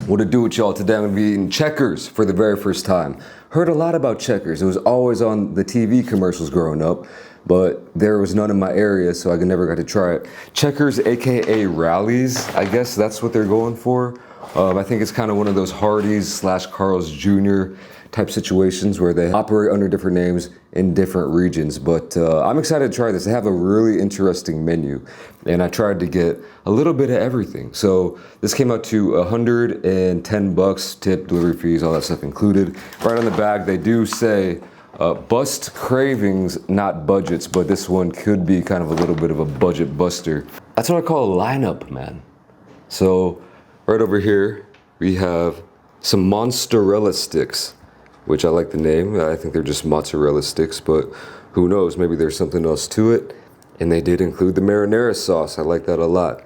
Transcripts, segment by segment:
What to do with y'all today? I'm gonna be eating Checkers for the very first time. Heard a lot about Checkers. It was always on the TV commercials growing up, but there was none in my area, so I never got to try it. Checkers, AKA Rallies, I guess that's what they're going for. I think it's kind of one of those Hardee's / Carl's Jr. type situations where they operate under different names in different regions. But I'm excited to try this. They have a really interesting menu, and I tried to get a little bit of everything. So this came out to $110, tip, delivery fees, all that stuff included. Right on the bag, they do say bust cravings, not budgets, but this one could be kind of a little bit of a budget buster. That's what I call a lineup, man. So right over here, we have some Monsterella Sticks, which I like the name. I think they're just mozzarella sticks, but who knows, maybe there's something else to it. And they did include the marinara sauce. I like that a lot.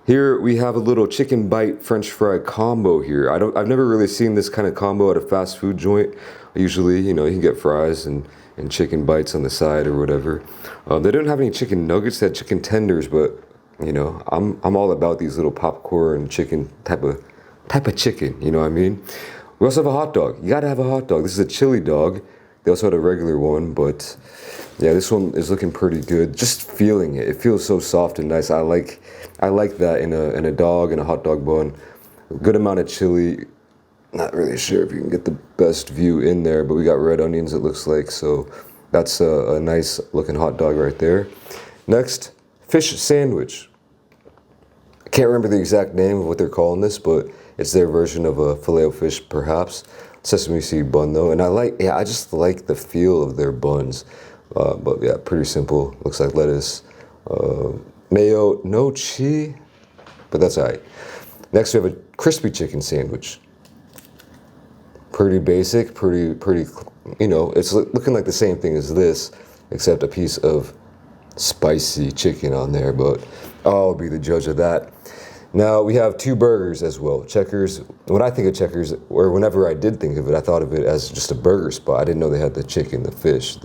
Here we have a little chicken bite French fry combo here. I've never really seen this kind of combo at a fast food joint. Usually, you know, you can get fries and chicken bites on the side or whatever. They didn't have any chicken nuggets, they had chicken tenders, but you know, I'm all about these little popcorn chicken type of chicken, you know what I mean? We also have a hot dog. You gotta have a hot dog. This is a chili dog. They also had a regular one, but yeah, this one is looking pretty good. Just feeling it. It feels so soft and nice. I like that in a dog and a hot dog bun. A good amount of chili. Not really sure if you can get the best view in there, but we got red onions, it looks like. So that's a nice looking hot dog right there. Next, fish sandwich. I can't remember the exact name of what they're calling this, but it's their version of a Filet-O-Fish, perhaps. Sesame seed bun though, and I just like the feel of their buns. But yeah, pretty simple. Looks like lettuce, mayo, no cheese, but that's all right. Next, we have a crispy chicken sandwich. Pretty basic, pretty. You know, it's looking like the same thing as this, except a piece of spicy chicken on there. But I'll be the judge of that. Now we have two burgers as well. Checkers, when I think of Checkers, or whenever I did think of it, I thought of it as just a burger spot. I didn't know they had the chicken, the fish,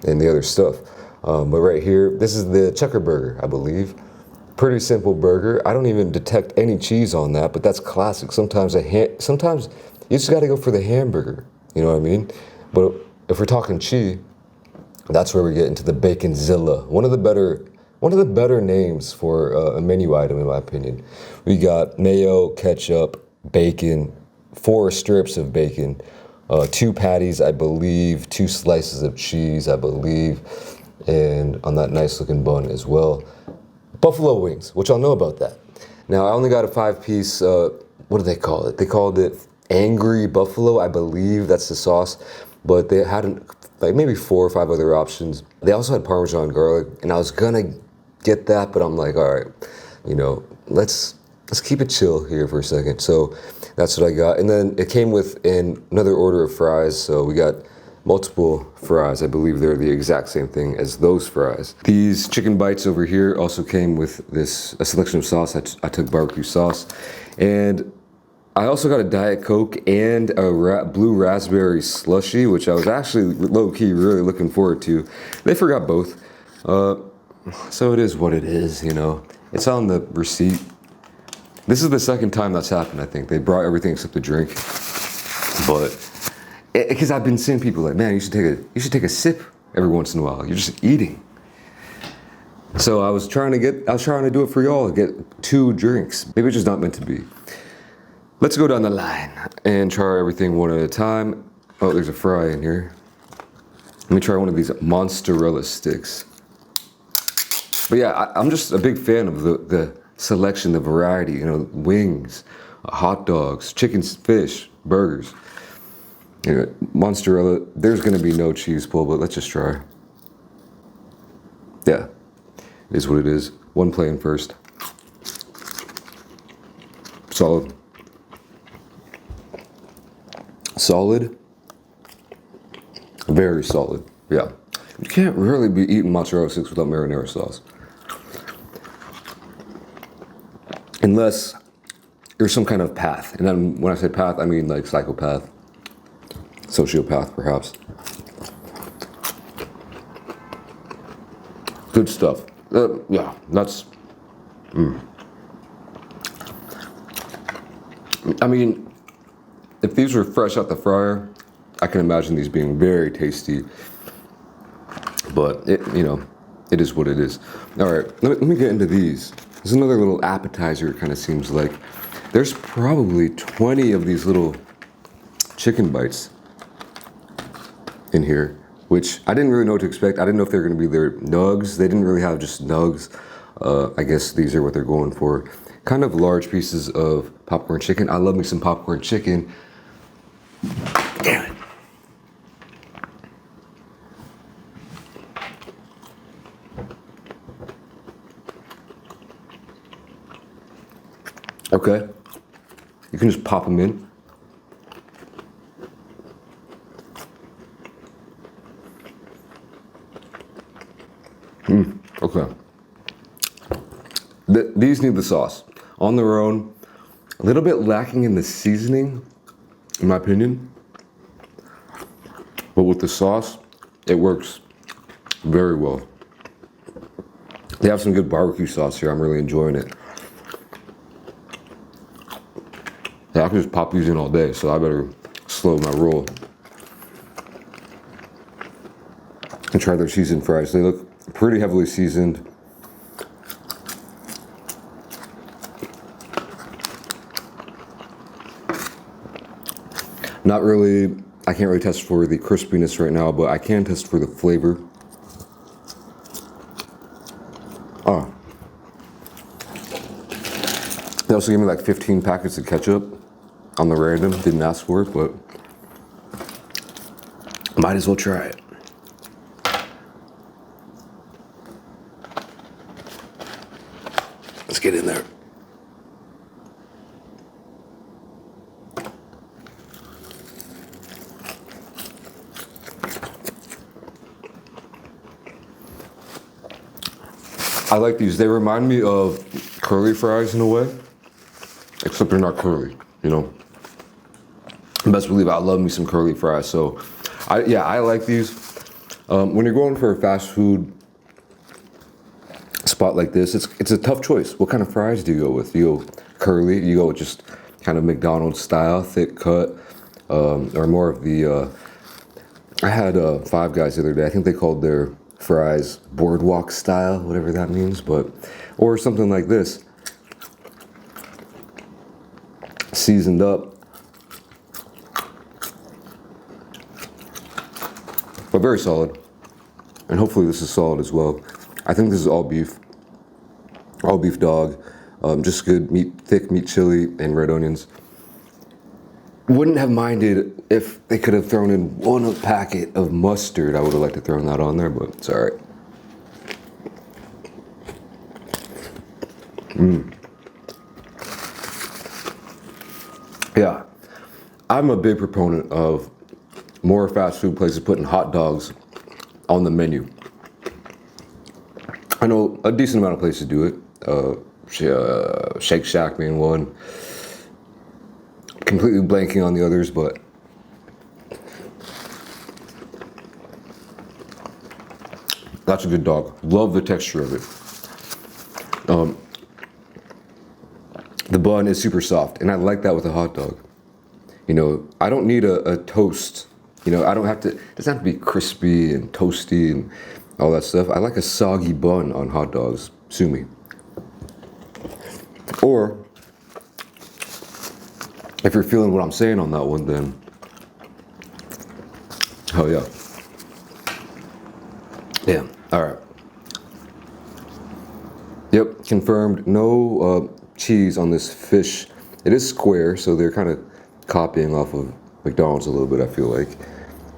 and the other stuff. But right here, this is the Checker burger, I believe. Pretty simple burger. I don't even detect any cheese on that, but that's classic. Sometimes you just gotta go for the hamburger, you know what I mean? But if we're talking cheese, that's where we get into the Baconzilla. One of the better names for a menu item, in my opinion. We got mayo, ketchup, bacon, 4 strips of bacon, 2 patties, I believe, 2 slices of cheese, I believe, and on that nice looking bun as well. Buffalo wings, which I'll know about that. Now, I only got a 5-piece, what do they call it? They called it Angry Buffalo, I believe that's the sauce, but they had like maybe 4 or 5 other options. They also had Parmesan garlic, and I was gonna get that, but I'm like, all right, you know, let's keep it chill here for a second. So that's what I got. And then it came with another order of fries. So we got multiple fries. I believe they're the exact same thing as those fries. These chicken bites over here also came with a selection of sauce. I took barbecue sauce. And I also got a Diet Coke and a blue raspberry slushie, which I was actually low-key really looking forward to. They forgot both. So it is what it is, you know. It's on the receipt. This is the second time that's happened, I think. They brought everything except the drink. But, because I've been seeing people like, man, you should take a sip every once in a while. You're just eating. So I was trying to do it for y'all, get 2 drinks. Maybe it's just not meant to be. Let's go down the line and try everything one at a time. Oh, there's a fry in here. Let me try one of these Monsterella sticks. But yeah, I'm just a big fan of the selection, the variety, you know, wings, hot dogs, chicken, fish, burgers. You know, Monsterella, there's gonna be no cheese pull, but let's just try. Yeah, it is what it is. One playing first. Solid. Solid. Very solid, yeah. You can't really be eating mozzarella sticks without marinara sauce. Unless you're some kind of path. And then when I say path, I mean like psychopath, sociopath perhaps. Good stuff. Yeah, that's I mean, if these were fresh out the fryer, I can imagine these being very tasty. But it is what it is. All right, let me get into these. There's another little appetizer, it kind of seems like. There's probably 20 of these little chicken bites in here, which I didn't really know what to expect. I didn't know if they were gonna be their nugs. They didn't really have just nugs. I guess these are what they're going for. Kind of large pieces of popcorn chicken. I love me some popcorn chicken. Damn it. Okay, you can just pop them in. Okay. These need the sauce. On their own, a little bit lacking in the seasoning, in my opinion. But with the sauce, it works very well. They have some good barbecue sauce here. I'm really enjoying it. Yeah, I can just pop these in all day, so I better slow my roll. And try their seasoned fries. They look pretty heavily seasoned. Not really, I can't really test for the crispiness right now, but I can test for the flavor. Oh. They also gave me like 15 packets of ketchup on the random. Didn't ask for it, but might as well try it. Let's get in there. I like these. They remind me of curly fries in a way, except they're not curly, you know. Best believe I love me some curly fries. So, I like these. When you're going for a fast food spot like this, it's a tough choice. What kind of fries do you go with? You go curly? You go with just kind of McDonald's style, thick cut, or more of the? I had Five Guys the other day. I think they called their fries boardwalk style, whatever that means, or something like this, seasoned up, but very solid. And hopefully this is solid as well. I think this is all beef dog, just good meat, thick meat chili and red onions. Wouldn't have minded if they could have thrown in one packet of mustard. I would have liked to throw that on there, but it's all right. Yeah, I'm a big proponent of more fast food places putting hot dogs on the menu. I know a decent amount of places do it. Shake Shack being one. Completely blanking on the others, but that's a good dog. Love the texture of it. The bun is super soft, and I like that with a hot dog. You know, I don't need a toast. You know, I don't have to, it doesn't have to be crispy and toasty and all that stuff. I like a soggy bun on hot dogs. Sue me. Or, if you're feeling what I'm saying on that one, then hell yeah. Yeah, all right. Yep, confirmed. No cheese on this fish. It is square, so they're kind of copying off of McDonald's a little bit, I feel like.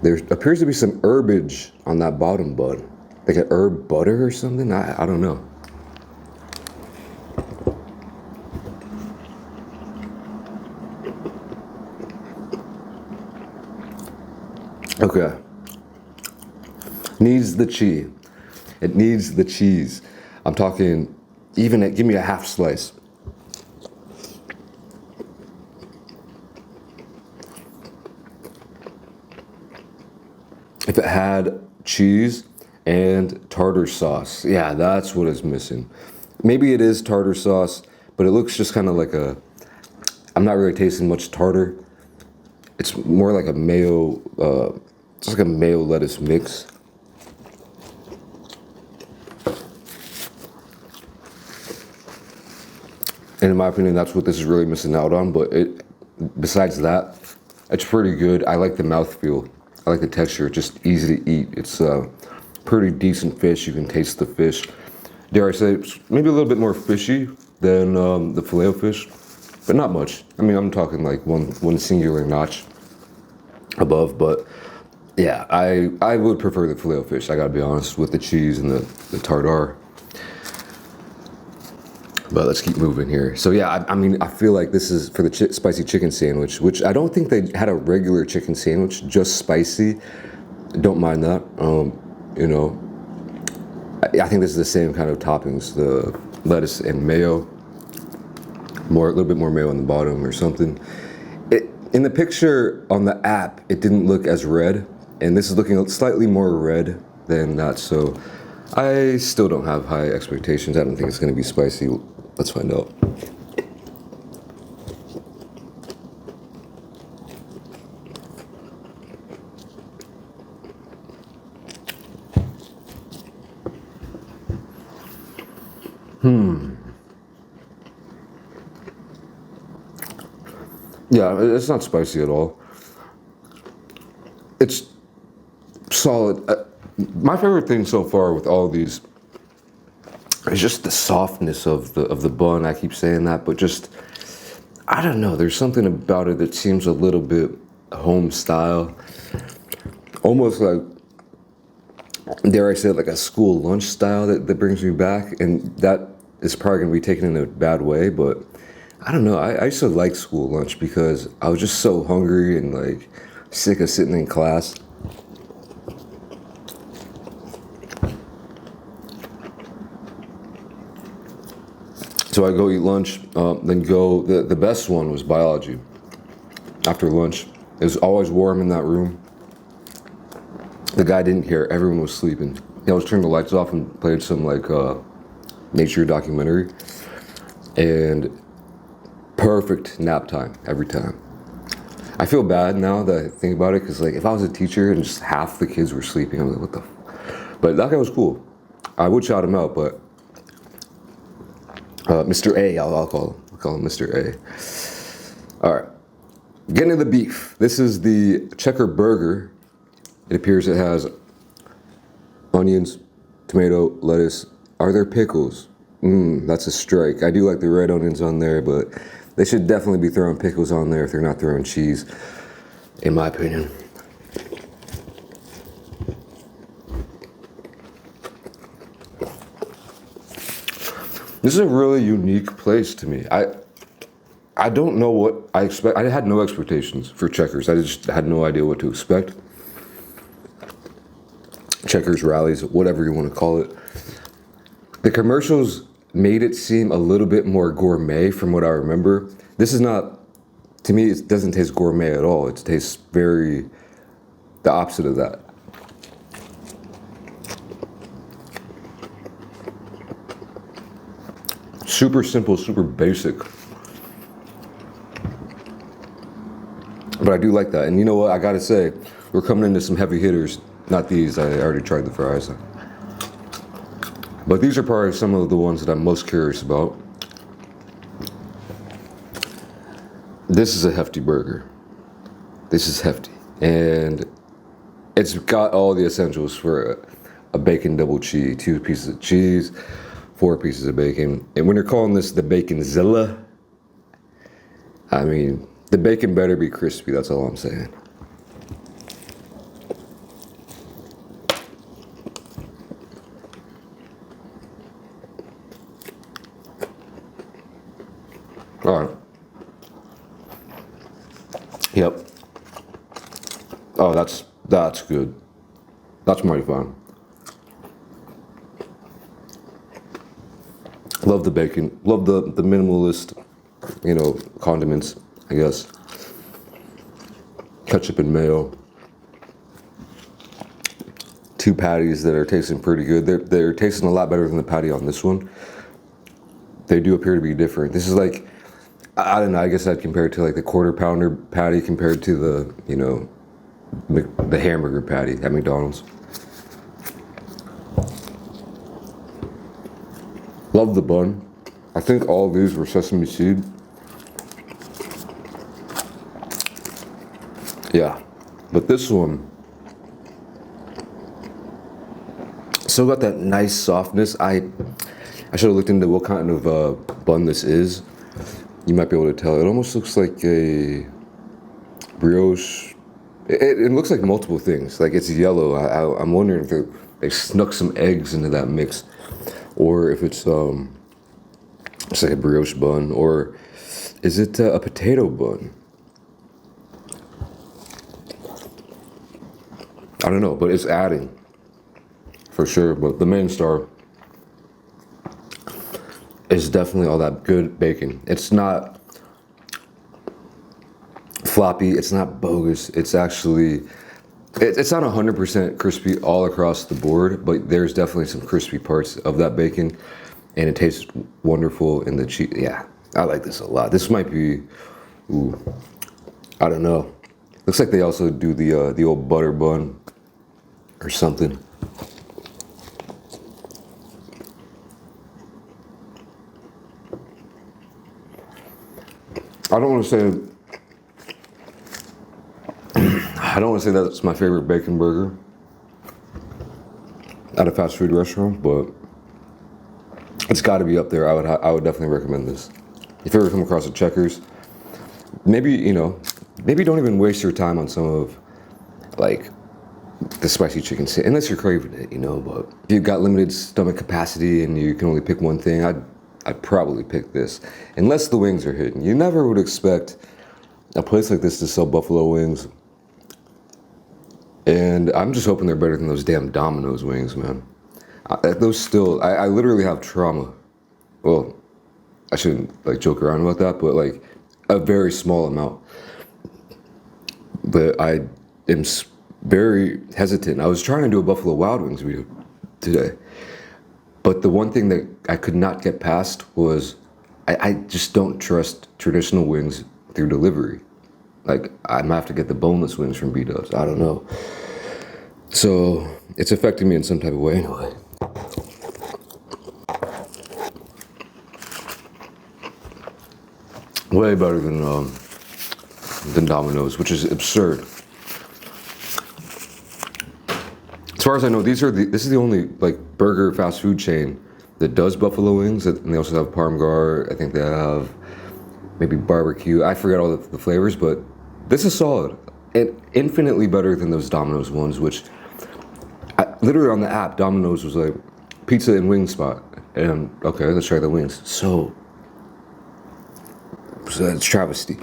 There appears to be some herbage on that bottom bun. Like an herb butter or something? I don't know. Okay. Needs the cheese. It needs the cheese. I'm talking, give me a half slice. If it had cheese and tartar sauce, yeah, that's what is missing. Maybe it is tartar sauce, but it looks just kind of like I'm not really tasting much tartar. It's more like a mayo, it's like a mayo lettuce mix. And in my opinion, that's what this is really missing out on. But besides that, it's pretty good. I like the mouthfeel. I like the texture. It's just easy to eat. It's pretty decent fish. You can taste the fish. Dare I say, it's maybe a little bit more fishy than the Filet-O-Fish, but not much. I mean, I'm talking like one singular notch above. But yeah, I would prefer the Filet-O-Fish. I gotta be honest, with the cheese and the tartar. But let's keep moving here. So yeah, I mean, I feel like this is for the spicy chicken sandwich, which I don't think they had a regular chicken sandwich, just spicy. Don't mind that. You know, I think this is the same kind of toppings, the lettuce and mayo. A little bit more mayo on the bottom or something. In the picture on the app, it didn't look as red, and this is looking slightly more red than that. So I still don't have high expectations. I don't think it's going to be spicy. Let's find out. Yeah, it's not spicy at all. It's solid. My favorite thing so far with all these is just the softness of the bun. I keep saying that, but just, I don't know. There's something about it that seems a little bit home style, almost like, dare I say, like a school lunch style that brings me back. And that is probably gonna be taken in a bad way, but I don't know. I used to like school lunch because I was just so hungry and like sick of sitting in class. So I go eat lunch, then go, the best one was biology. After lunch, it was always warm in that room. The guy didn't care, everyone was sleeping. He always turned the lights off and played some like nature documentary. And perfect nap time every time. I feel bad now that I think about it, because like if I was a teacher and just half the kids were sleeping, I'm like, what the But that guy was cool. I would shout him out, but Mr. A, I'll call him Mr. A. All right, getting to the beef. This is the checker burger. It appears it has onions, tomato, lettuce. Are there pickles? That's a strike. I do like the red onions on there, but they should definitely be throwing pickles on there if they're not throwing cheese, in my opinion. This is a really unique place to me. I don't know what I expect. I had no expectations for Checkers. I just had no idea what to expect. Checkers, rallies, whatever you want to call it. The commercials made it seem a little bit more gourmet from what I remember. This is not, to me, it doesn't taste gourmet at all. It tastes very, the opposite of that. Super simple, super basic. But I do like that. And you know what, I gotta say, we're coming into some heavy hitters. Not these, I already tried the fries. But these are probably some of the ones that I'm most curious about. This is a hefty burger. This is hefty. And it's got all the essentials for a bacon double cheese. 2 pieces of cheese, 4 pieces of bacon. And when you're calling this the Baconzilla, I mean, the bacon better be crispy, that's all I'm saying. All right. Yep. Oh, that's good. That's mighty fine. Love the bacon. Love the minimalist, condiments, I guess. Ketchup and mayo. 2 patties that are tasting pretty good. They're tasting a lot better than the patty on this one. They do appear to be different. This is like, I don't know. I guess I'd compare it to like the quarter pounder patty compared to the, you know, the hamburger patty at McDonald's. Love the bun. I think all these were sesame seed. Yeah, but this one still got that nice softness. I should have looked into what kind of bun this is. You might be able to tell. It almost looks like a brioche. It looks like multiple things. Like it's yellow. I'm wondering if they snuck some eggs into that mix, or if it's like a brioche bun, or is it a potato bun? I don't know, but it's adding for sure. But the main star is definitely all that good bacon. It's not floppy. It's not bogus. It's actually, it's not 100% crispy all across the board, but there's definitely some crispy parts of that bacon, and it tastes wonderful in the cheese. Yeah, I like this a lot. This might be, ooh, I don't know. Looks like they also do the old butter bun or something. I don't want to say that's my favorite bacon burger at a fast food restaurant, but it's got to be up there. I would definitely recommend this. If you ever come across a Checkers, maybe, you know, maybe don't even waste your time on some of like the spicy chicken unless you're craving it, you know. But if you've got limited stomach capacity and you can only pick one thing, I'd probably pick this, unless the wings are hidden. You never would expect a place like this to sell buffalo wings, and I'm just hoping they're better than those damn Domino's wings, man. Those still, I literally have trauma. Well, I shouldn't like joke around about that, but like a very small amount. But I am very hesitant. I was trying to do a Buffalo Wild Wings video today, but the one thing that I could not get past was I just don't trust traditional wings through delivery. Like, I might have to get the boneless wings from B-Dubs. I don't know. So it's affecting me in some type of way anyway. Way better than Domino's, which is absurd. As far as I know, this is the only like burger fast food chain that does buffalo wings, and they also have parm gar. I think they have maybe barbecue. I forget all the flavors, but this is solid and infinitely better than those Domino's ones, which literally on the app, Domino's was like pizza and wing spot, and okay, let's try the wings. So it's travesty.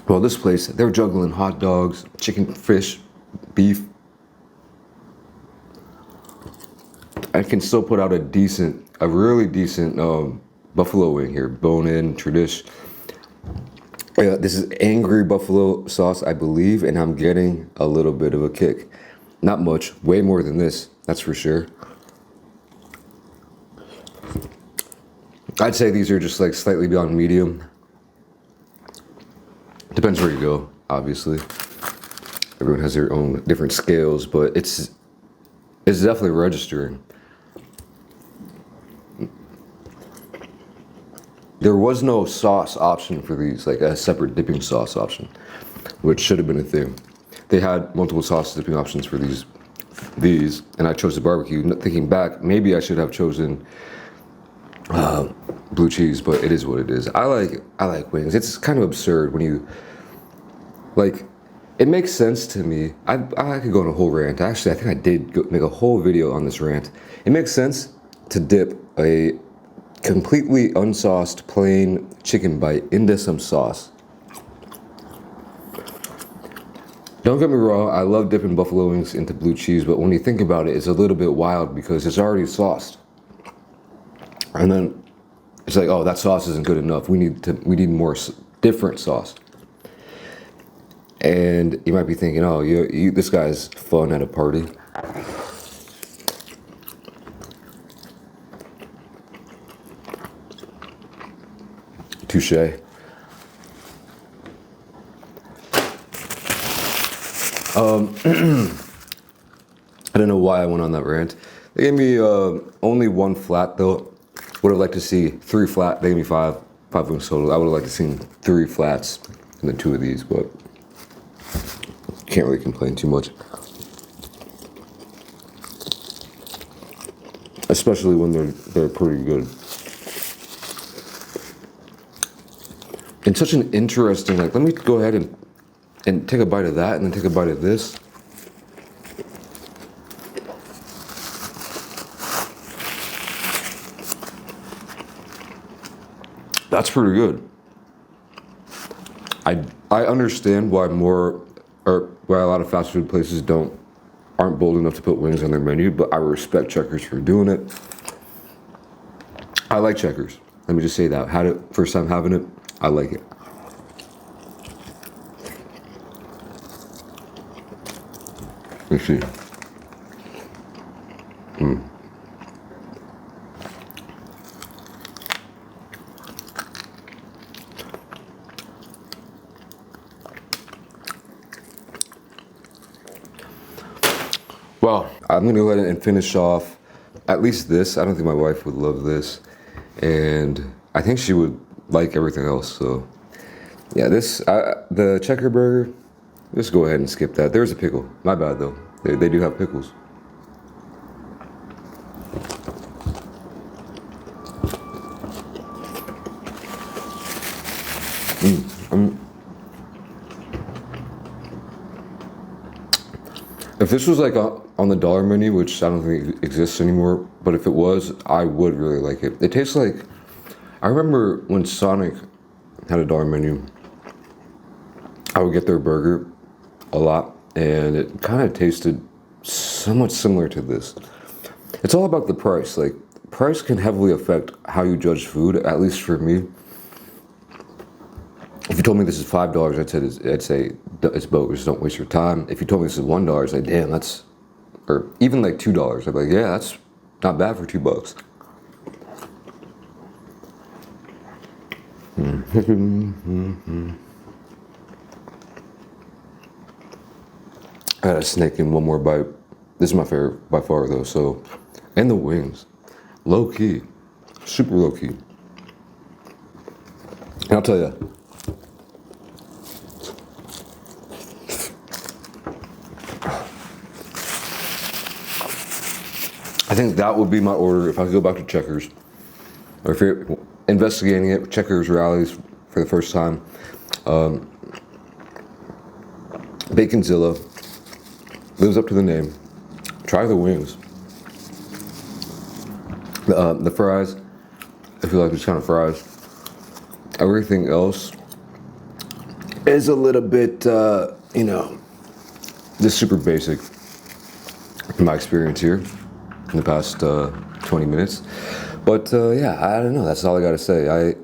Well, this place, they're juggling hot dogs, chicken, fish, beef. I can still put out a really decent buffalo wing here, bone-in, tradish. This is angry buffalo sauce, I believe, and I'm getting a little bit of a kick. Not much, way more than this, that's for sure. I'd say these are just like slightly beyond medium. Depends where you go, obviously. Everyone has their own different scales, but it's definitely registering. There was no sauce option for these, like a separate dipping sauce option, which should have been a thing. They had multiple sauce dipping options for these, and I chose the barbecue. Thinking back, maybe I should have chosen blue cheese, but it is what it is. I like wings. It's kind of absurd when you like. It makes sense to me. I could go on a whole rant. Actually, I think I did make a whole video on this rant. It makes sense to dip a completely unsauced plain chicken bite into some sauce. Don't get me wrong, I love dipping buffalo wings into blue cheese, but when you think about it, it's a little bit wild because it's already sauced. And then it's like, oh, that sauce isn't good enough. We need more different sauce. And you might be thinking, oh, this guy's fun at a party. Touche. I don't know why I went on that rant. They gave me only one flat though. Would have liked to see 3 flat. They gave me five wings total. I would have liked to see 3 flats and then 2 of these, but can't really complain too much. Especially when they're pretty good. And such an interesting, like, let me go ahead and take a bite of that and then take a bite of this. That's pretty good. I understand why why a lot of fast food places aren't bold enough to put wings on their menu, but I respect Checkers for doing it. I like Checkers. Let me just say that. Had it first time having it, I like it. Let's see. Well, I'm gonna go ahead and finish off at least this. I don't think my wife would love this, and I think she would like everything else. So, yeah, the checker burger. Just go ahead and skip that. There's a pickle. My bad though. They do have pickles. If this was like on the dollar menu, which I don't think exists anymore, but if it was, I would really like it. It tastes like, I remember when Sonic had a dollar menu, I would get their burger a lot, and it kind of tasted somewhat similar to this. It's all about the price. Like, price can heavily affect how you judge food, at least for me. If you told me this is $5, I'd say it's bogus, don't waste your time. If you told me this is $1, I'd say, damn, that's, or even like $2, I'd be like, yeah, that's not bad for $2. I gotta snake in one more bite. This is my favorite by far though, so, and the wings. Low key, super low key. And I'll tell you, I think that would be my order if I could go back to Checkers. Or if you're investigating it, Checkers rallies for the first time. Baconzilla lives up to the name. Try the wings. The fries, if you like these kind of fries. Everything else is a little bit, just super basic in my experience here in the past 20 minutes. But yeah, I don't know. That's all I got to say.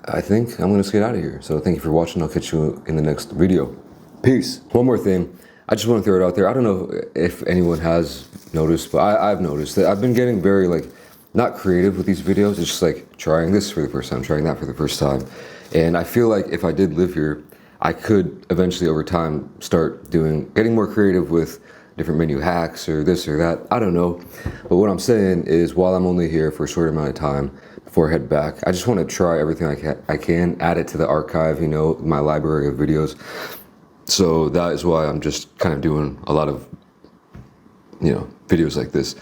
I think I'm going to get out of here. So thank you for watching. I'll catch you in the next video. Peace. One more thing. I just want to throw it out there. I don't know if anyone has noticed, but I've noticed that I've been getting very, like, not creative with these videos. It's just like trying this for the first time, trying that for the first time. And I feel like if I did live here, I could eventually over time start getting more creative with different menu hacks or this or that. I don't know. But what I'm saying is, while I'm only here for a short amount of time before I head back, I just want to try everything I can, add it to the archive, my library of videos. So that is why I'm just kind of doing a lot of, videos like this.